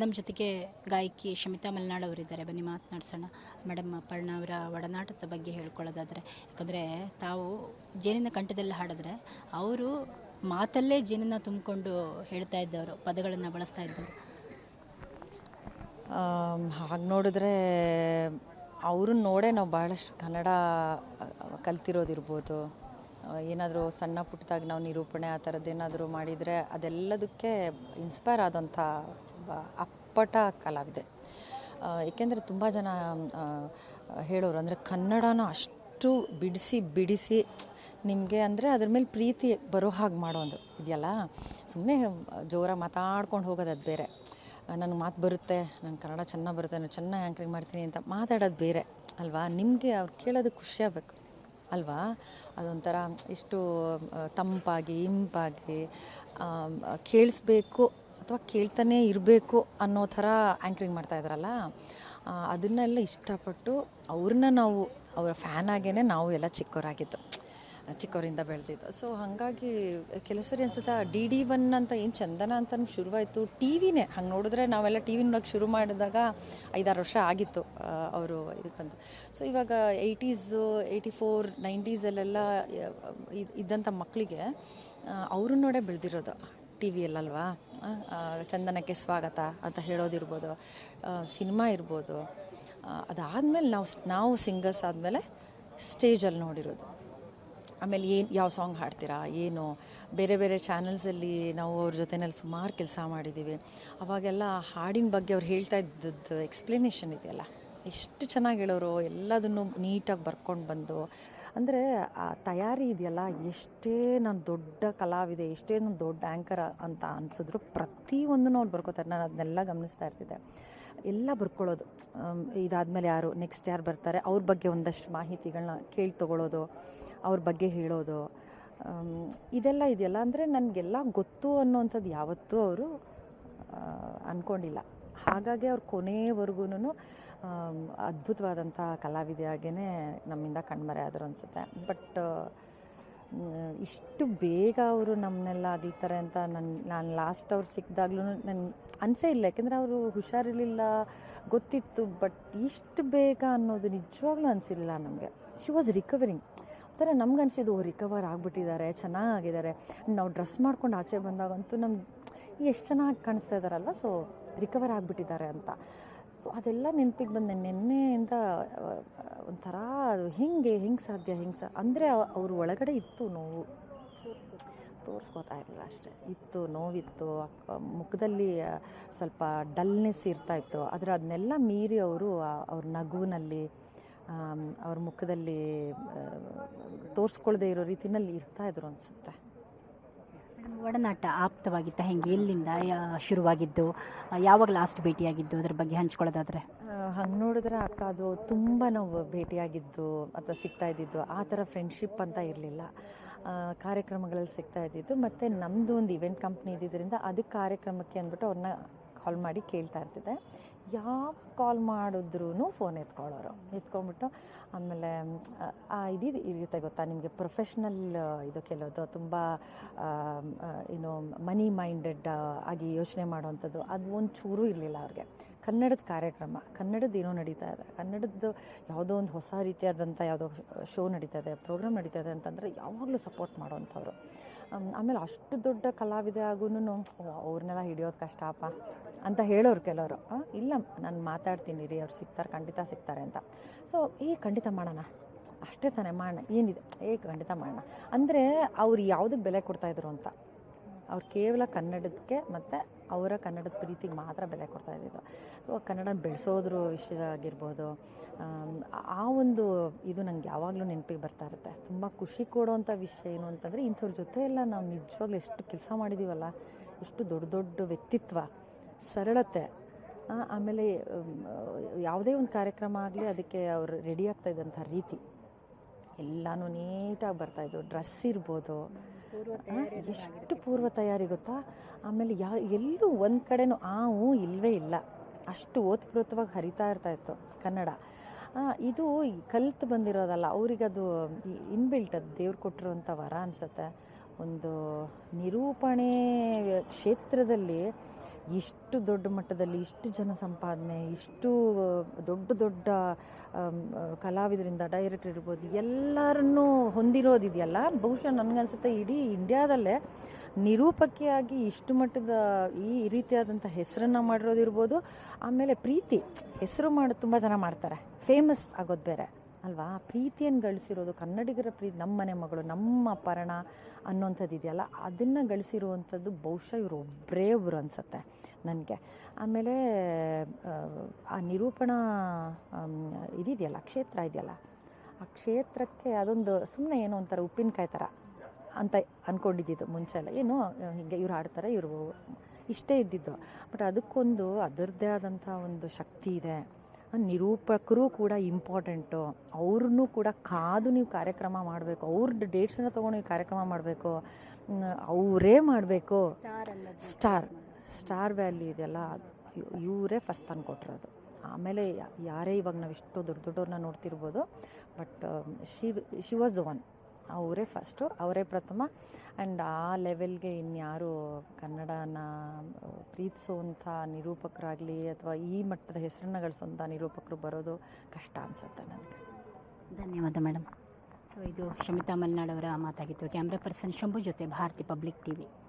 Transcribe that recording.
ನಮ್ಮ ಜೊತೆಗೆ ಗಾಯಕಿ ಶಮಿತಾ ಮಲ್ನಾಡ್ ಅವರಿದ್ದಾರೆ. ಬನ್ನಿ ಮಾತನಾಡ್ಸೋಣ. ಮೇಡಮ್, ಅಪರ್ಣ ಅವರ ಒಡನಾಟದ ಬಗ್ಗೆ ಹೇಳ್ಕೊಳ್ಳೋದಾದರೆ, ಯಾಕಂದರೆ ತಾವು ಜೇನಿನ ಕಂಠದಲ್ಲಿ ಹಾಡಿದ್ರೆ ಅವರು ಮಾತಲ್ಲೇ ಜೇನನ್ನು ತುಂಬಿಕೊಂಡು ಹೇಳ್ತಾ ಇದ್ದವರು, ಪದಗಳನ್ನು ಬಳಸ್ತಾ ಇದ್ದವರು. ಹಾಗೆ ನೋಡಿದ್ರೆ ಅವ್ರನ್ನ ನೋಡೇ ನಾವು ಭಾಳಷ್ಟು ಕನ್ನಡ ಕಲ್ತಿರೋದಿರ್ಬೋದು. ಏನಾದರೂ ಸಣ್ಣ ಪುಟ್ಟದಾಗಿ ನಾವು ನಿರೂಪಣೆ ಆ ಥರದ್ದೇನಾದರೂ ಮಾಡಿದರೆ ಅದೆಲ್ಲದಕ್ಕೆ ಇನ್ಸ್ಪೈರ್ ಆದಂಥ ಅಪ್ಪಟ ಕಲಾವಿದೆ. ಏಕೆಂದರೆ ತುಂಬ ಜನ ಹೇಳೋರು, ಅಂದರೆ ಕನ್ನಡನ ಅಷ್ಟು ಬಿಡಿಸಿ ನಿಮಗೆ ಅಂದರೆ ಅದ್ರ ಮೇಲೆ ಪ್ರೀತಿ ಬರೋ ಹಾಗೆ ಮಾಡೋದು ಇದೆಯಲ್ಲ. ಸುಮ್ಮನೆ ಜೋರಾಗಿ ಮಾತಾಡ್ಕೊಂಡು ಹೋಗೋದು ಅದು ಬೇರೆ. ನನಗೆ ಮಾತು ಬರುತ್ತೆ, ನಾನು ಕನ್ನಡ ಚೆನ್ನಾಗಿ ಬರುತ್ತೆ, ನಾನು ಚೆನ್ನಾಗಿ ಆ್ಯಂಕರಿಂಗ್ ಮಾಡ್ತೀನಿ ಅಂತ ಮಾತಾಡೋದು ಬೇರೆ ಅಲ್ವಾ. ನಿಮಗೆ ಅವ್ರು ಕೇಳೋದಕ್ಕೆ ಖುಷಿಯಾಗಬೇಕು ಅಲ್ವಾ. ಅದೊಂಥರ ಇಷ್ಟು ತಂಪಾಗಿ ಇಂಪಾಗಿ ಕೇಳಿಸ್ಬೇಕು ಅಥವಾ ಕೇಳ್ತಾನೇ ಇರಬೇಕು ಅನ್ನೋ ಥರ ಆ್ಯಂಕರಿಂಗ್ ಮಾಡ್ತಾಯಿದ್ರಲ್ಲ, ಅದನ್ನೆಲ್ಲ ಇಷ್ಟಪಟ್ಟು ಅವ್ರನ್ನ ನಾವು ಅವರ ಫ್ಯಾನ್ ಆಗೇ ನಾವು ಎಲ್ಲ ಚಿಕ್ಕವರಿಂದ ಬೆಳೆದಿದ್ದು. ಸೊ ಹಾಗಾಗಿ ಕೆಲವು ಸರಿ ಅನ್ಸುತ್ತೆ DD1 ಅಂತ ಏನು ಚಂದನ ಅಂತ ಶುರುವಾಯಿತು. ಟಿ ವಿನೇ ಹಂಗೆ ನೋಡಿದ್ರೆ ನಾವೆಲ್ಲ ಟಿ ವಿ ನೋಡೋಕ್ಕೆ ಶುರು ಮಾಡಿದಾಗ 5-6 ವರ್ಷ ಆಗಿತ್ತು ಅವರು ಇದಕ್ಕೆ ಬಂದು. ಸೊ ಇವಾಗ 80s 84 90sಲ್ಲೆಲ್ಲ ಇದ್ದಂಥ ಮಕ್ಕಳಿಗೆ ಅವರು ನೋಡೇ ಬೆಳೆದಿರೋದು ಟಿ ವಿಯಲ್ಲಲ್ವಾ. ಚಂದನಕ್ಕೆ ಸ್ವಾಗತ ಅಂತ ಹೇಳೋದಿರ್ಬೋದು, ಸಿನಿಮಾ ಇರ್ಬೋದು. ಅದಾದಮೇಲೆ ನಾವು ಸಿಂಗರ್ಸ್ ಆದಮೇಲೆ ಸ್ಟೇಜಲ್ಲಿ ನೋಡಿರೋದು. ಆಮೇಲೆ ಯಾವ ಸಾಂಗ್ ಹಾಡ್ತೀರಾ ಏನು, ಬೇರೆ ಬೇರೆ ಚಾನಲ್ಸಲ್ಲಿ ನಾವು ಅವ್ರ ಜೊತೆಯಲ್ಲಿ ಸುಮಾರು ಕೆಲಸ ಮಾಡಿದ್ದೀವಿ. ಅವಾಗೆಲ್ಲ ಹಾಡಿನ ಬಗ್ಗೆ ಅವ್ರು ಹೇಳ್ತಾ ಇದ್ದದ್ದು ಎಕ್ಸ್ಪ್ಲನೇಷನ್ ಇದೆಯಲ್ಲ, ಎಷ್ಟು ಚೆನ್ನಾಗಿ ಹೇಳೋರು. ಎಲ್ಲದನ್ನು ನೀಟಾಗಿ ಬರ್ಕೊಂಡು ಬಂದು, ಅಂದರೆ ಆ ತಯಾರಿ ಇದೆಯಲ್ಲ, ಎಷ್ಟೇ ನಾನು ದೊಡ್ಡ ಕಲಾವಿದೆ, ಎಷ್ಟೇ ನಾನು ದೊಡ್ಡ ಆ್ಯಂಕರ್ ಅಂತ ಅನಿಸಿದ್ರು ಪ್ರತಿಯೊಂದನ್ನು ಅವ್ರು ಬರ್ಕೋತಾರೆ. ನಾನು ಅದನ್ನೆಲ್ಲ ಗಮನಿಸ್ತಾ ಇರ್ತಿದ್ದೆ. ಎಲ್ಲ ಬರ್ಕೊಳ್ಳೋದು, ಇದಾದಮೇಲೆ ನೆಕ್ಸ್ಟ್ ಯಾರು ಬರ್ತಾರೆ ಅವ್ರ ಬಗ್ಗೆ ಒಂದಷ್ಟು ಮಾಹಿತಿಗಳನ್ನ ಕೇಳಿ ತೊಗೊಳ್ಳೋದು, ಅವ್ರ ಬಗ್ಗೆ ಹೇಳೋದು, ಇದೆಲ್ಲ ಇದೆಯಲ್ಲ. ಅಂದರೆ ನನಗೆಲ್ಲ ಗೊತ್ತು ಅನ್ನೋವಂಥದ್ದು ಯಾವತ್ತೂ ಅವರು ಅಂದ್ಕೊಂಡಿಲ್ಲ. ಹಾಗಾಗಿ ಅವ್ರು ಕೊನೆಯವರೆಗೂ ಅದ್ಭುತವಾದಂಥ ಕಲಾವಿದೆಯಾಗೇ ನಮ್ಮಿಂದ ಕಣ್ಮರೆ ಆದರು ಅನಿಸುತ್ತೆ. ಬಟ್ ಇಷ್ಟು ಬೇಗ ಅವರು ನಮ್ಮನ್ನೆಲ್ಲ ಅಗಲ್ತಾರೆ ಅಂತ ನಾನು ಲಾಸ್ಟ್ ಅವ್ರು ಸಿಕ್ಕಿದಾಗ್ಲೂ ನನಗೆ ಅನಿಸೇ ಇಲ್ಲ. ಯಾಕೆಂದರೆ ಅವರು ಹುಷಾರಿರಲಿಲ್ಲ, ಗೊತ್ತಿತ್ತು. ಬಟ್ ಇಷ್ಟು ಬೇಗ ಅನ್ನೋದು ನಿಜವಾಗ್ಲೂ ಅನಿಸಿರಲಿಲ್ಲ ನಮಗೆ. She was recovering. ಥರ ನಮ್ಗೆ ಅನಿಸಿದ್ದು ರಿಕವರ್ ಆಗಿಬಿಟ್ಟಿದ್ದಾರೆ, ಚೆನ್ನಾಗಿದ್ದಾರೆ. ನಾವು ಡ್ರೆಸ್ ಮಾಡ್ಕೊಂಡು ಆಚೆ ಬಂದಾಗಂತೂ ನಮ್ಗೆ ಎಷ್ಟು ಚೆನ್ನಾಗಿ ಕಾಣಿಸ್ತಾ ಇದ್ದಾರಲ್ವ. ಸೊ ರಿಕವರ್ ಆಗಿಬಿಟ್ಟಿದ್ದಾರೆ ಅಂತ. ಸೊ ಅದೆಲ್ಲ ನೆನಪಿಗೆ ಬಂದೆ ನಿನ್ನೆಯಿಂದ. ಒಂಥರ ಅದು ಹೆಂಗೆ ಸಾಧ್ಯ ಅಂದರೆ ಅವ್ರ ಒಳಗಡೆ ಇತ್ತು ನೋವು, ತೋರಿಸ್ಕೋತಾ ಇರಲಿಲ್ಲ ಅಷ್ಟೇ. ಇತ್ತು, ನೋವಿತ್ತು, ಮುಖದಲ್ಲಿ ಸ್ವಲ್ಪ ಡಲ್ನೆಸ್ ಇರ್ತಾಯಿತ್ತು. ಆದರೆ ಅದನ್ನೆಲ್ಲ ಮೀರಿ ಅವರು ಅವ್ರ ನಗುವಿನಲ್ಲಿ, ಅವ್ರ ಮುಖದಲ್ಲಿ ತೋರಿಸ್ಕೊಳ್ದೇ ಇರೋ ರೀತಿಯಲ್ಲಿ ಇರ್ತಾಯಿದ್ರು ಅನಿಸುತ್ತೆ. ಒಡನಾಟ ಆಪ್ತವಾಗಿತ್ತ ಹೆಂಗೆ, ಎಲ್ಲಿಂದ ಶುರುವಾಗಿದ್ದು, ಯಾವಾಗ ಲಾಸ್ಟ್ ಭೇಟಿಯಾಗಿದ್ದು, ಅದ್ರ ಬಗ್ಗೆ ಹಂಚ್ಕೊಳ್ಳೋದಾದರೆ? ಹಂಗೆ ನೋಡಿದ್ರೆ ಅಕ್ಕ, ಅದು ತುಂಬ ನಾವು ಭೇಟಿಯಾಗಿದ್ದು ಅಥವಾ ಸಿಗ್ತಾ ಇದ್ದಿದ್ದು ಆ ಥರ ಫ್ರೆಂಡ್ಶಿಪ್ ಅಂತ ಇರಲಿಲ್ಲ. ಕಾರ್ಯಕ್ರಮಗಳಲ್ಲಿ ಸಿಗ್ತಾ ಇದ್ದಿದ್ದು. ಮತ್ತು ನಮ್ಮದು ಒಂದು ಇವೆಂಟ್ ಕಂಪ್ನಿ ಇದ್ದಿದ್ದರಿಂದ ಅದಕ್ಕೆ ಕಾರ್ಯಕ್ರಮಕ್ಕೆ ಅಂದ್ಬಿಟ್ಟು ಅವ್ರನ್ನ ಕಾಲ್ ಮಾಡಿ ಕೇಳ್ತಾ ಇರ್ತಿದ್ದೆ. ಯಾವ ಕಾಲ್ ಮಾಡಿದ್ರೂ ಫೋನ್ ಎತ್ಕೊಂಡ್ಬಿಟ್ಟು ಆಮೇಲೆ ಇದು ಇರುತ್ತೆ ಗೊತ್ತಾ ನಿಮಗೆ, ಪ್ರೊಫೆಷ್ನಲ್ ಇದು ಕೆಲವೊಂದು ತುಂಬ ಏನು ಮನಿ ಮೈಂಡೆಡ್ ಆಗಿ ಯೋಚನೆ ಮಾಡೋವಂಥದ್ದು ಅದು ಒಂಚೂರು ಇರಲಿಲ್ಲ ಅವ್ರಿಗೆ. ಕನ್ನಡದ ಕಾರ್ಯಕ್ರಮ, ಕನ್ನಡದ್ದು ಏನೋ ನಡೀತಾ ಇದೆ, ಕನ್ನಡದ್ದು ಯಾವುದೋ ಒಂದು ಹೊಸ ರೀತಿಯಾದಂಥ ಯಾವುದೋ ಶೋ ನಡೀತಾ ಇದೆ, ಪ್ರೋಗ್ರಾಮ್ ನಡೀತಾ ಇದೆ ಅಂತಂದರೆ ಯಾವಾಗಲೂ ಸಪೋರ್ಟ್ ಮಾಡೋವಂಥವ್ರು. ಆಮೇಲೆ ಅಷ್ಟು ದೊಡ್ಡ ಕಲಾವಿದೆ ಆಗೂ ಅವ್ರನ್ನೆಲ್ಲ ಹಿಡಿಯೋದು ಕಷ್ಟಪ್ಪ ಅಂತ ಹೇಳೋರು ಕೆಲವರು. ಇಲ್ಲ, ನಾನು ಮಾತಾಡ್ತೀನಿ ರೀ, ಅವ್ರು ಸಿಗ್ತಾರೆ, ಖಂಡಿತ ಸಿಗ್ತಾರೆ ಅಂತ. ಸೊ ಖಂಡಿತ ಮಾಡೋಣ, ಅಷ್ಟೇ ತಾನೇ, ಮಾಡೋಣ, ಏನಿದೆ, ಖಂಡಿತ ಮಾಡೋಣ ಅಂದರೆ ಅವ್ರು ಯಾವುದಕ್ಕೆ ಬೆಲೆ ಕೊಡ್ತಾಯಿದ್ರು ಅಂತ. ಅವ್ರು ಕೇವಲ ಕನ್ನಡಕ್ಕೆ ಮತ್ತು ಅವರ ಕನ್ನಡದ ಪ್ರೀತಿಗೆ ಮಾತ್ರ ಬೆಲೆ ಕೊಡ್ತಾಯಿದ್ದು. ಸೊ ಕನ್ನಡನ ಬೆಳೆಸೋದ್ರ ವಿಷಯದಾಗಿರ್ಬೋದು, ಆ ಒಂದು ಇದು ನನಗೆ ಯಾವಾಗಲೂ ನೆನಪಿಗೆ ಬರ್ತಾ ಇರುತ್ತೆ. ತುಂಬ ಖುಷಿ ಕೊಡೋವಂಥ ವಿಷಯ ಏನು ಅಂತಂದರೆ, ಇಂಥವ್ರ ಜೊತೆ ಎಲ್ಲ ನಾವು ನಿಜವಾಗ್ಲೂ ಎಷ್ಟು ಕೆಲಸ ಮಾಡಿದ್ದೀವಲ್ಲ, ಎಷ್ಟು ದೊಡ್ಡ ವ್ಯಕ್ತಿತ್ವ, ಸರಳತೆ. ಆಮೇಲೆ ಯಾವುದೇ ಒಂದು ಕಾರ್ಯಕ್ರಮ ಆಗಲಿ ಅದಕ್ಕೆ ಅವರು ರೆಡಿ ಆಗ್ತಾಯಿದ್ದಂಥ ರೀತಿ ಎಲ್ಲನೂ ನೀಟಾಗಿ ಬರ್ತಾಯಿದ್ದು. ಡ್ರೆಸ್ ಇರ್ಬೋದು, ಎಷ್ಟು ಪೂರ್ವ ತಯಾರಿ ಗೊತ್ತಾ. ಆಮೇಲೆ ಎಲ್ಲೂ ಒಂದು ಕಡೆನೂ ಇಲ್ಲವೇ ಇಲ್ಲ, ಅಷ್ಟು ಓತಪ್ರೋತವಾಗಿ ಹರಿತಾ ಇರ್ತಾಯಿತ್ತು ಕನ್ನಡ. ಇದು ಕಲ್ತು ಬಂದಿರೋದಲ್ಲ, ಅವರಿಗದು ಇನ್ಬಿಲ್ಟ್, ಅದು ದೇವ್ರು ಕೊಟ್ಟಿರುವಂಥ ವರ ಅನಿಸುತ್ತೆ. ಒಂದು ನಿರೂಪಣೆ ಕ್ಷೇತ್ರದಲ್ಲಿ ಇಷ್ಟು ದೊಡ್ಡ ಮಟ್ಟದಲ್ಲಿ ಇಷ್ಟು ಜನ ಸಂಪಾದನೆ, ಇಷ್ಟು ದೊಡ್ಡ ದೊಡ್ಡ ಕಲಾವಿದರಿಂದ ಡೈರೆಕ್ಟರ್ ಇರ್ಬೋದು ಎಲ್ಲರನ್ನೂ ಹೊಂದಿರೋದಿದೆಯಲ್ಲ, ಬಹುಶಃ ನನಗನ್ಸುತ್ತೆ ಇಡೀ ಇಂಡಿಯಾದಲ್ಲೇ ನಿರೂಪಕಿಯಾಗಿ ಇಷ್ಟು ಮಟ್ಟದ ಈ ರೀತಿಯಾದಂಥ ಹೆಸರನ್ನು ಮಾಡಿರೋದಿರ್ಬೋದು. ಆಮೇಲೆ ಪ್ರೀತಿ ಹೆಸರು ಮಾಡೋದು ತುಂಬ ಜನ ಮಾಡ್ತಾರೆ, ಫೇಮಸ್ ಆಗೋದು ಬೇರೆ ಅಲ್ವಾ. ಪ್ರೀತಿಯನ್ನು ಗಳಿಸಿರೋದು ಕನ್ನಡಿಗರ ಪ್ರೀತಿ, ನಮ್ಮ ಮನೆ ಮಗಳು, ನಮ್ಮ ಪರ್ಣ ಅನ್ನೋಂಥದ್ದು ಇದೆಯಲ್ಲ, ಅದನ್ನು ಗಳಿಸಿರುವಂಥದ್ದು ಬಹುಶಃ ಇವರು ಒಬ್ಬರೇ ಒಬ್ಬರು ಅನಿಸುತ್ತೆ ನನಗೆ. ಆಮೇಲೆ ಆ ನಿರೂಪಣಾ ಇದಿದೆಯಲ್ಲ, ಕ್ಷೇತ್ರ ಇದೆಯಲ್ಲ, ಆ ಕ್ಷೇತ್ರಕ್ಕೆ ಅದೊಂದು ಸುಮ್ಮನೆ ಏನೋ ಒಂಥರ ಉಪ್ಪಿನಕಾಯಿ ಥರ ಅಂತ ಅಂದ್ಕೊಂಡಿದ್ದು ಮುಂಚೆ ಎಲ್ಲ, ಏನೋ ಹೀಗೆ ಇವ್ರು ಆಡ್ತಾರೆ, ಇವರು ಇಷ್ಟೇ ಇದ್ದಿದ್ದು. ಬಟ್ ಅದಕ್ಕೊಂದು ಅದರದ್ದೇ ಆದಂಥ ಒಂದು ಶಕ್ತಿ ಇದೆ. ನಿರೂಪಕರು ಕೂಡ ಇಂಪಾರ್ಟೆಂಟು, ಅವ್ರನ್ನೂ ಕೂಡ ಕಾದು ನೀವು ಕಾರ್ಯಕ್ರಮ ಮಾಡಬೇಕು, ಅವ್ರದ್ದು ಡೇಟ್ಸನ್ನು ತೊಗೊಂಡು ನೀವು ಕಾರ್ಯಕ್ರಮ ಮಾಡಬೇಕು, ಅವರೇ ಮಾಡಬೇಕು. ಸ್ಟಾರ್ ವ್ಯಾಲ್ಯೂ ಇದೆಯಲ್ಲ, ಇವರೇ ಫಸ್ಟ್ ತಂದು ಕೊಟ್ಟಿರೋದು. ಆಮೇಲೆ ಯಾರೇ ಇವಾಗ ನಾವು ಇಷ್ಟು ದೊಡ್ಡ ದೊಡ್ಡವ್ರನ್ನ ನೋಡ್ತಿರ್ಬೋದು, but she was the one. ಅವರೇ ಫಸ್ಟು, ಅವರೇ ಪ್ರಥಮ. ಆ್ಯಂಡ್ ಆ ಲೆವೆಲ್ಗೆ ಇನ್ಯಾರು ಕನ್ನಡನ ಪ್ರೀತಿಸುವಂಥ ನಿರೂಪಕರಾಗಲಿ ಅಥವಾ ಈ ಮಟ್ಟದ ಹೆಸರನ್ನು ಗಳಿಸುವಂಥ ನಿರೂಪಕರು ಬರೋದು ಕಷ್ಟ ಅನಿಸುತ್ತೆ ನನಗೆ. ಧನ್ಯವಾದ ಮೇಡಮ್. ಸೊ ಇದು ಶಮಿತಾ ಮಲ್ನಾಡ್ ಅವರ ಮಾತಾಗಿತ್ತು. ಕ್ಯಾಮ್ರಾ ಪರ್ಸನ್ ಶಂಭು ಜೊತೆ ಭಾರತಿ ಪಬ್ಲಿಕ್ ಟಿವಿ.